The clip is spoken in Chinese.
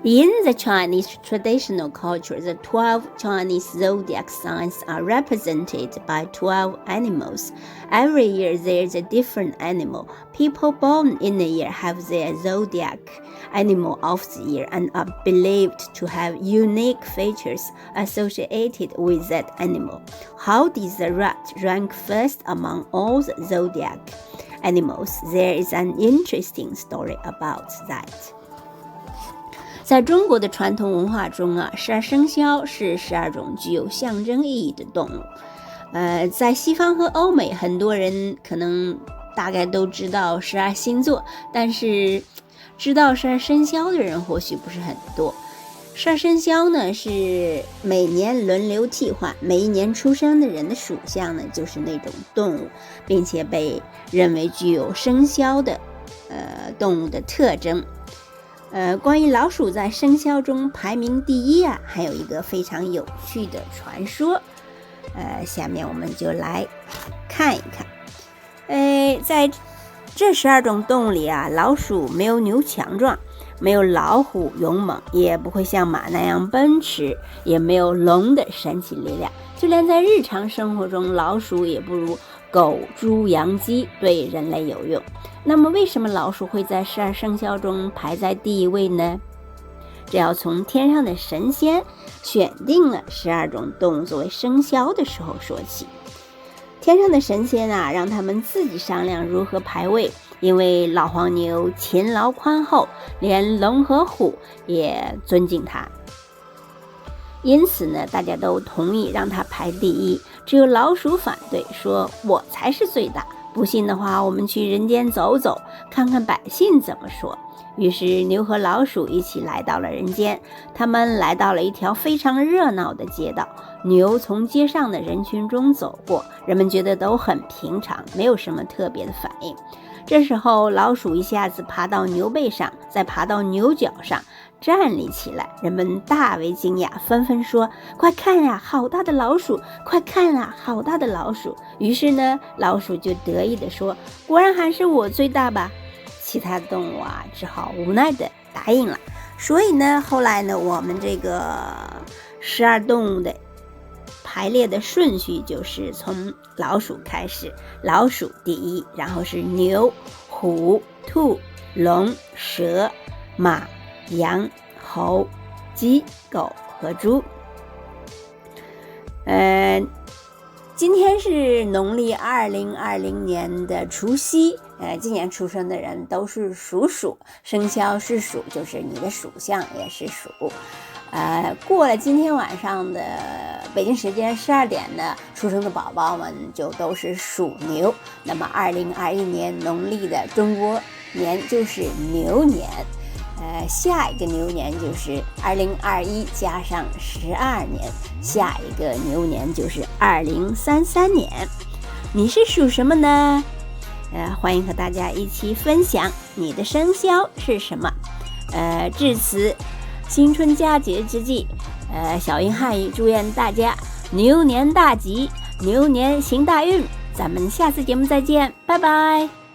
In the Chinese traditional culture, the 12 Chinese zodiac signs are represented by 12 animals. Every year there's a different animal. People born in a year have their zodiac animal of the year and are believed to have unique features associated with that animal. How did the rat rank first among all the zodiac animals? There is an interesting story about that.在中国的传统文化中啊，12生肖是12种具有象征意义的动物。在西方和欧美，很多人可能大概都知道12星座，但是知道12生肖的人或许不是很多。12生肖呢是每年轮流替换，每一年出生的人的属相呢就是那种动物，并且被认为具有生肖的动物的特征。关于老鼠在生肖中排名第一啊，还有一个非常有趣的传说。下面我们就来看一看。在这12种动物里啊，老鼠没有牛强壮，没有老虎勇猛，也不会像马那样奔驰，也没有龙的神奇力量。就连在日常生活中，老鼠也不如狗、猪、羊、鸡对人类有用。那么为什么老鼠会在12生肖中排在第一位呢？这要从天上的神仙选定了12种动物作为生肖的时候说起。天上的神仙啊，让他们自己商量如何排位，因为老黄牛勤劳宽厚，连龙和虎也尊敬他。因此呢，大家都同意让他排第一，只有老鼠反对，说我才是最大，不信的话我们去人间走走，看看百姓怎么说。于是牛和老鼠一起来到了人间，他们来到了一条非常热闹的街道。牛从街上的人群中走过，人们觉得都很平常，没有什么特别的反应。这时候老鼠一下子爬到牛背上，再爬到牛角上，站立起来，人们大为惊讶，纷纷说快看呀，好大的老鼠，快看呀，好大的老鼠。于是呢，老鼠就得意地说，果然还是我最大吧。其他的动物啊只好无奈地答应了。所以呢，后来呢，我们这个12动物的排列的顺序就是从老鼠开始，老鼠第一，然后是牛、虎、兔、龙、蛇、马、羊、猴、鸡、狗和猪。今天是农历2020年的除夕，今年出生的人都是属鼠，生肖是鼠，就是你的属相也是鼠。过了今天晚上的北京时间12点呢，出生的宝宝们就都是属牛。那么2021年农历的中国年就是牛年，下一个牛年就是2021加上12年，下一个牛年就是2033年。你是属什么呢？欢迎和大家一起分享你的生肖是什么。至此新春佳节之际，小英汉语祝愿大家牛年大吉，牛年行大运。咱们下次节目再见，拜拜。